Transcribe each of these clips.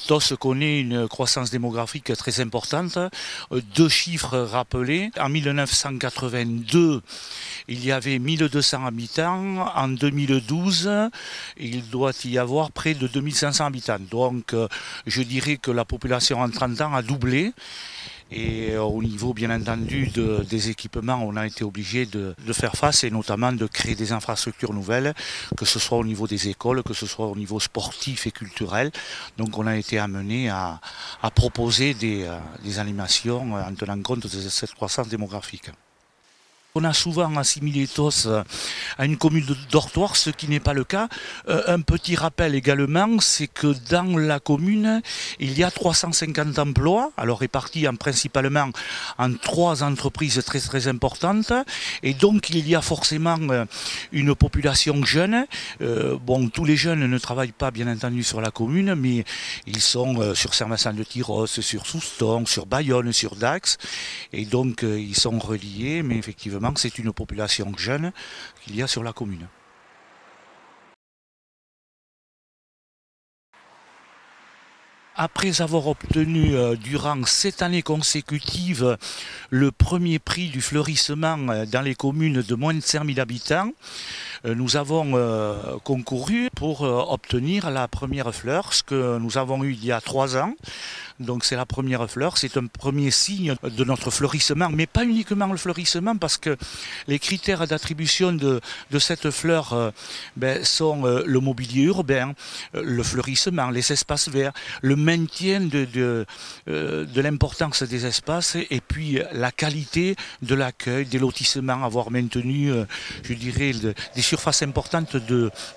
TOS connaît une croissance démographique très importante. Deux chiffres rappelés. En 1982, il y avait 1200 habitants. En 2012, il doit y avoir près de 2500 habitants. Donc, je dirais que la population en 30 ans a doublé. Et au niveau, bien entendu, des équipements, on a été obligé de faire face et notamment de créer des infrastructures nouvelles, que ce soit au niveau des écoles, que ce soit au niveau sportif et culturel. Donc on a été amené à proposer des animations en tenant compte de cette croissance démographique. On a souvent assimilé TOS à une commune de dortoir, ce qui n'est pas le cas. Un petit rappel également, c'est que dans la commune, il y a 350 emplois, alors répartis principalement en 3 entreprises très importantes. Et donc il y a forcément une population jeune. Bon, tous les jeunes ne travaillent pas bien entendu sur la commune, mais ils sont sur Saint-Vincent-de-Tyrosse, sur Soustons, sur Bayonne, sur Dax. Et donc ils sont reliés, mais effectivement, c'est une population jeune qu'il y a sur la commune. Après avoir obtenu durant 7 années consécutives le premier prix du fleurissement dans les communes de moins de 5000 habitants, nous avons concouru pour obtenir la première fleur, ce que nous avons eu il y a 3 ans. Donc c'est la première fleur, c'est un premier signe de notre fleurissement, mais pas uniquement le fleurissement, parce que les critères d'attribution de cette fleur sont le mobilier urbain, le fleurissement, les espaces verts, le maintien de l'importance des espaces et puis la qualité de l'accueil, des lotissements, avoir maintenu, je dirais, des surfaces importantes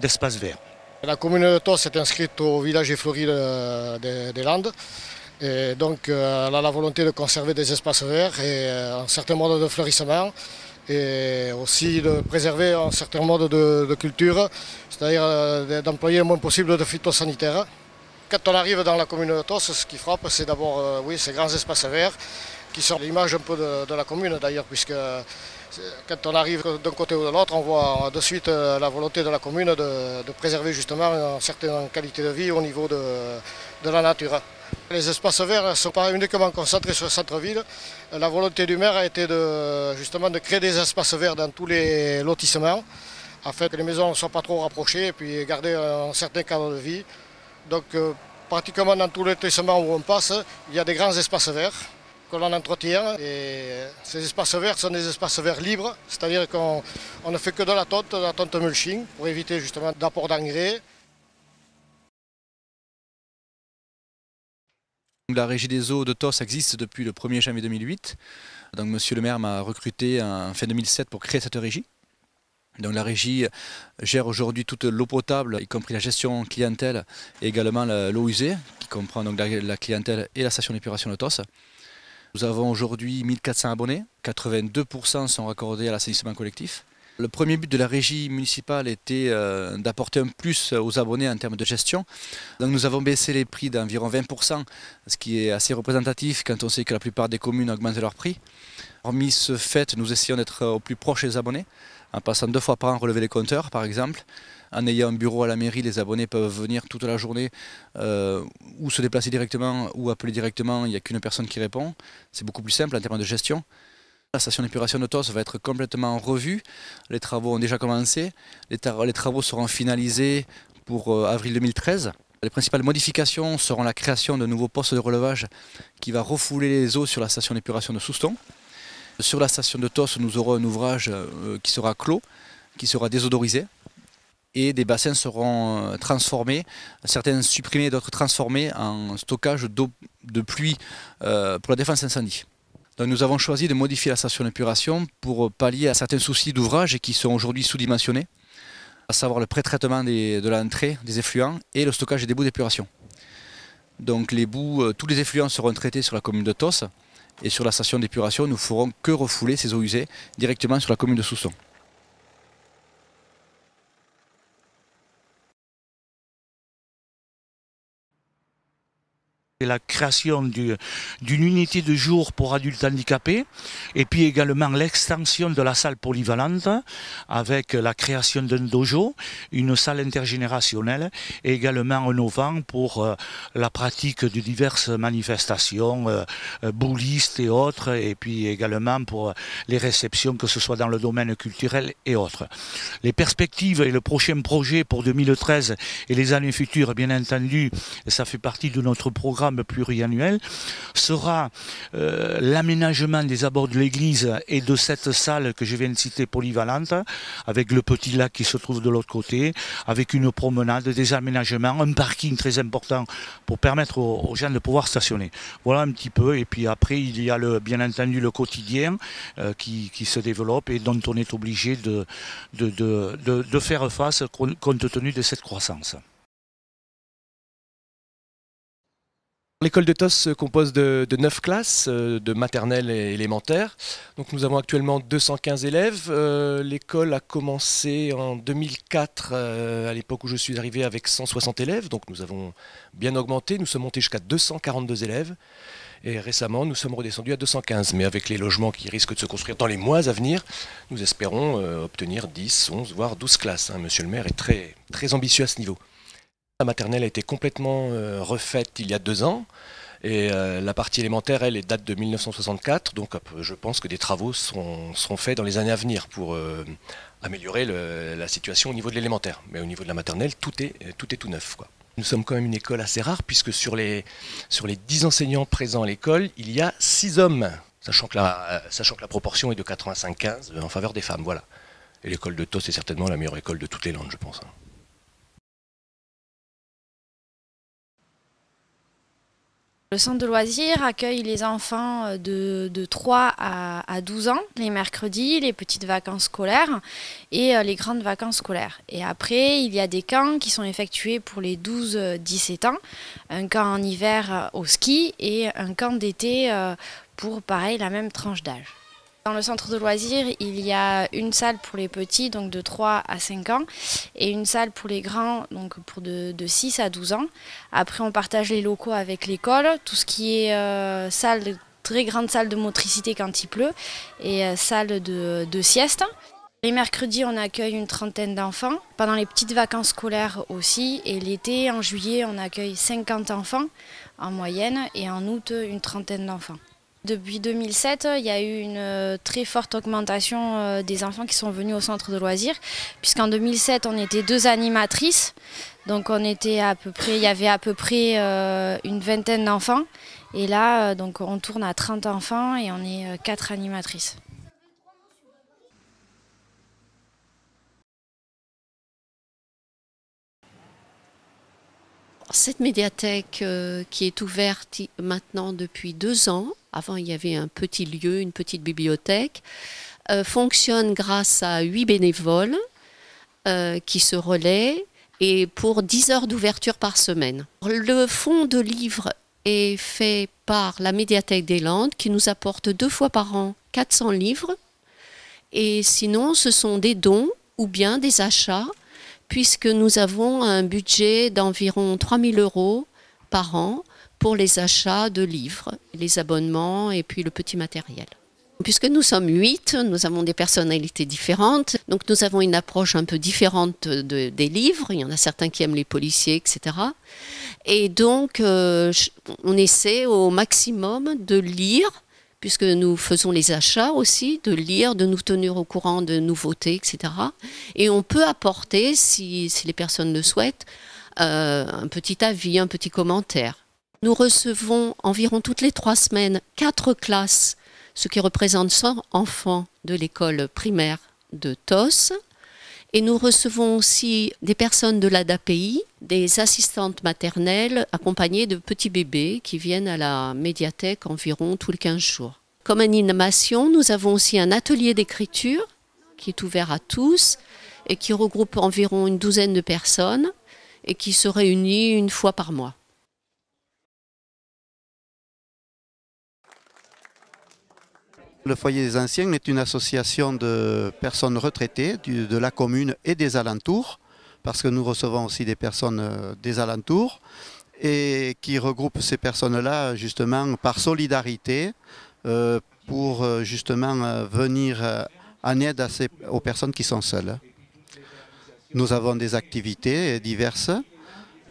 d'espaces verts. La commune de TOS est inscrite au village et fleuri des Landes. Et donc elle a la volonté de conserver des espaces verts et un certain mode de fleurissement et aussi de préserver un certain mode de culture, c'est-à-dire d'employer le moins possible de phytosanitaires. Quand on arrive dans la commune de TOS, ce qui frappe, c'est d'abord ces grands espaces verts qui sont l'image un peu de la commune d'ailleurs, puisque quand on arrive d'un côté ou de l'autre, on voit de suite la volonté de la commune de préserver justement une certaine qualité de vie au niveau de la nature. Les espaces verts ne sont pas uniquement concentrés sur le centre-ville. La volonté du maire a été justement de créer des espaces verts dans tous les lotissements, afin que les maisons ne soient pas trop rapprochées et puis garder un certain cadre de vie. Donc pratiquement dans tous les lotissements où on passe, il y a des grands espaces verts que l'on entretient. Et ces espaces verts sont des espaces verts libres, c'est-à-dire qu'on ne fait que de la tonte mulching, pour éviter justement d'apport d'engrais. La régie des eaux de TOS existe depuis le 1er janvier 2008. Donc, monsieur le maire m'a recruté en fin 2007 pour créer cette régie. Donc, la régie gère aujourd'hui toute l'eau potable, y compris la gestion clientèle et également l'eau usée, qui comprend donc la clientèle et la station d'épuration de TOS. Nous avons aujourd'hui 1400 abonnés, 82% sont raccordés à l'assainissement collectif. Le premier but de la régie municipale était d'apporter un plus aux abonnés en termes de gestion. Donc nous avons baissé les prix d'environ 20%, ce qui est assez représentatif quand on sait que la plupart des communes augmentent leurs prix. Hormis ce fait, nous essayons d'être au plus proche des abonnés, en passant 2 fois par an relever les compteurs par exemple. En ayant un bureau à la mairie, les abonnés peuvent venir toute la journée ou se déplacer directement ou appeler directement, il n'y a qu'une personne qui répond. C'est beaucoup plus simple en termes de gestion. La station d'épuration de TOS va être complètement revue. Les travaux ont déjà commencé. Les travaux seront finalisés pour avril 2013. Les principales modifications seront la création de nouveaux postes de relevage qui va refouler les eaux sur la station d'épuration de Soustons. Sur la station de TOS, nous aurons un ouvrage qui sera clos, qui sera désodorisé. Et des bassins seront transformés, certains supprimés, d'autres transformés en stockage d'eau de pluie pour la défense incendie. Donc nous avons choisi de modifier la station d'épuration pour pallier à certains soucis d'ouvrage qui sont aujourd'hui sous-dimensionnés, à savoir le pré-traitement de l'entrée des effluents et le stockage des boues d'épuration. Donc les boues, tous les effluents seront traités sur la commune de Tos. Et sur la station d'épuration, nous ne ferons que refouler ces eaux usées directement sur la commune de Sousson. La création d'une unité de jour pour adultes handicapés et puis également l'extension de la salle polyvalente avec la création d'un dojo, une salle intergénérationnelle et également un auvent pour la pratique de diverses manifestations boulistes et autres, et puis également pour les réceptions, que ce soit dans le domaine culturel et autres. Les perspectives et le prochain projet pour 2013 et les années futures, bien entendu, ça fait partie de notre programme pluriannuel, sera l'aménagement des abords de l'église et de cette salle que je viens de citer polyvalente, avec le petit lac qui se trouve de l'autre côté, avec une promenade, des aménagements, un parking très important pour permettre aux gens de pouvoir stationner. Voilà un petit peu, et puis après il y a bien entendu le quotidien qui se développe et dont on est obligé de faire face compte tenu de cette croissance. L'école de Tos se compose de 9 classes, de maternelle et élémentaire. Donc nous avons actuellement 215 élèves. L'école a commencé en 2004, à l'époque où je suis arrivé, avec 160 élèves. Donc nous avons bien augmenté. Nous sommes montés jusqu'à 242 élèves. Et récemment, nous sommes redescendus à 215. Mais avec les logements qui risquent de se construire dans les mois à venir, nous espérons obtenir 10, 11, voire 12 classes. Monsieur le maire est très, très ambitieux à ce niveau. La maternelle a été complètement refaite il y a 2 ans et la partie élémentaire, elle, date de 1964. Donc je pense que des travaux seront faits dans les années à venir pour améliorer la situation au niveau de l'élémentaire. Mais au niveau de la maternelle, tout est tout neuf, quoi. Nous sommes quand même une école assez rare puisque sur les 10 enseignants présents à l'école, il y a 6 hommes, sachant que la proportion est de 85-15 en faveur des femmes. Voilà. Et l'école de Tos est certainement la meilleure école de toutes les Landes, je pense. Le centre de loisirs accueille les enfants de 3 à 12 ans, les mercredis, les petites vacances scolaires et les grandes vacances scolaires. Et après, il y a des camps qui sont effectués pour les 12-17 ans, un camp en hiver au ski et un camp d'été pour, pareil, la même tranche d'âge. Dans le centre de loisirs, il y a une salle pour les petits, donc de 3 à 5 ans, et une salle pour les grands, donc pour de 6 à 12 ans. Après, on partage les locaux avec l'école, tout ce qui est très grande salle de motricité quand il pleut, et salle de sieste. Les mercredis, on accueille une trentaine d'enfants. Pendant les petites vacances scolaires aussi, et l'été, en juillet, on accueille 50 enfants en moyenne, et en août, une trentaine d'enfants. Depuis 2007, il y a eu une très forte augmentation des enfants qui sont venus au centre de loisirs, puisqu'en 2007, on était 2 animatrices, donc il y avait à peu près une vingtaine d'enfants, et là, donc on tourne à 30 enfants et on est 4 animatrices. Cette médiathèque qui est ouverte maintenant depuis 2 ans, avant il y avait un petit lieu, une petite bibliothèque, fonctionne grâce à 8 bénévoles qui se relaient et pour 10 heures d'ouverture par semaine. Le fonds de livres est fait par la médiathèque des Landes qui nous apporte 2 fois par an 400 livres et sinon ce sont des dons ou bien des achats, puisque nous avons un budget d'environ 3 000 € par an pour les achats de livres, les abonnements et puis le petit matériel. Puisque nous sommes 8, nous avons des personnalités différentes, donc nous avons une approche un peu différente des livres. Il y en a certains qui aiment les policiers, etc. Et donc, on essaie au maximum de lire, puisque nous faisons les achats aussi, de lire, de nous tenir au courant de nouveautés, etc. Et on peut apporter, si les personnes le souhaitent, un petit avis, un petit commentaire. Nous recevons environ toutes les 3 semaines 4 classes, ce qui représente 100 enfants de l'école primaire de Tos. Et nous recevons aussi des personnes de l'ADAPI, des assistantes maternelles accompagnées de petits bébés qui viennent à la médiathèque environ tous les 15 jours. Comme animation, nous avons aussi un atelier d'écriture qui est ouvert à tous et qui regroupe environ une douzaine de personnes et qui se réunit 1 fois par mois. Le foyer des anciens est une association de personnes retraitées de la commune et des alentours, parce que nous recevons aussi des personnes des alentours, et qui regroupe ces personnes-là justement par solidarité pour justement venir en aide aux personnes qui sont seules. Nous avons des activités diverses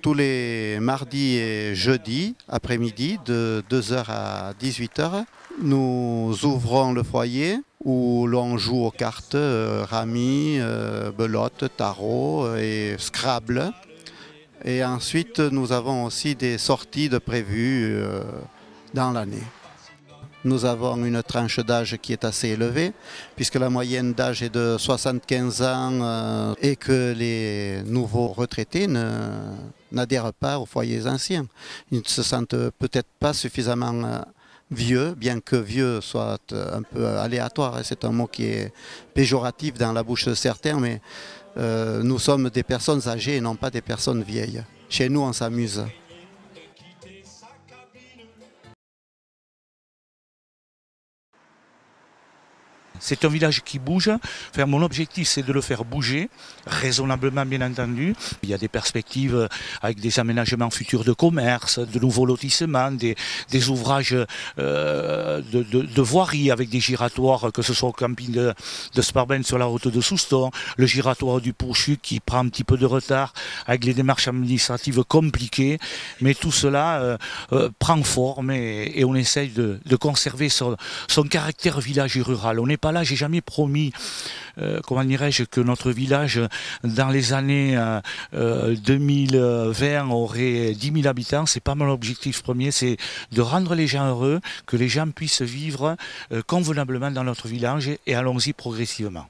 tous les mardis et jeudis après-midi de 2h à 18h. Nous ouvrons le foyer où l'on joue aux cartes, rami, belote, tarot et Scrabble. Et ensuite, nous avons aussi des sorties de prévues dans l'année. Nous avons une tranche d'âge qui est assez élevée, puisque la moyenne d'âge est de 75 ans et que les nouveaux retraités n'adhèrent pas aux foyers anciens. Ils ne se sentent peut-être pas suffisamment vieux, bien que vieux soit un peu aléatoire. C'est un mot qui est péjoratif dans la bouche de certains, mais nous sommes des personnes âgées et non pas des personnes vieilles. Chez nous, on s'amuse. C'est un village qui bouge. Enfin, mon objectif, c'est de le faire bouger, raisonnablement bien entendu. Il y a des perspectives avec des aménagements futurs de commerce, de nouveaux lotissements, des ouvrages de voirie avec des giratoires, que ce soit au camping de Sparben sur la route de Souston, le giratoire du Pourchu qui prend un petit peu de retard avec les démarches administratives compliquées. Mais tout cela prend forme et on essaye de conserver son caractère village rural. On n'est pas là, j'ai jamais promis, comment dirais-je, que notre village, dans les années 2020, aurait 10 000 habitants. C'est pas mon objectif premier, c'est de rendre les gens heureux, que les gens puissent vivre convenablement dans notre village et allons-y progressivement.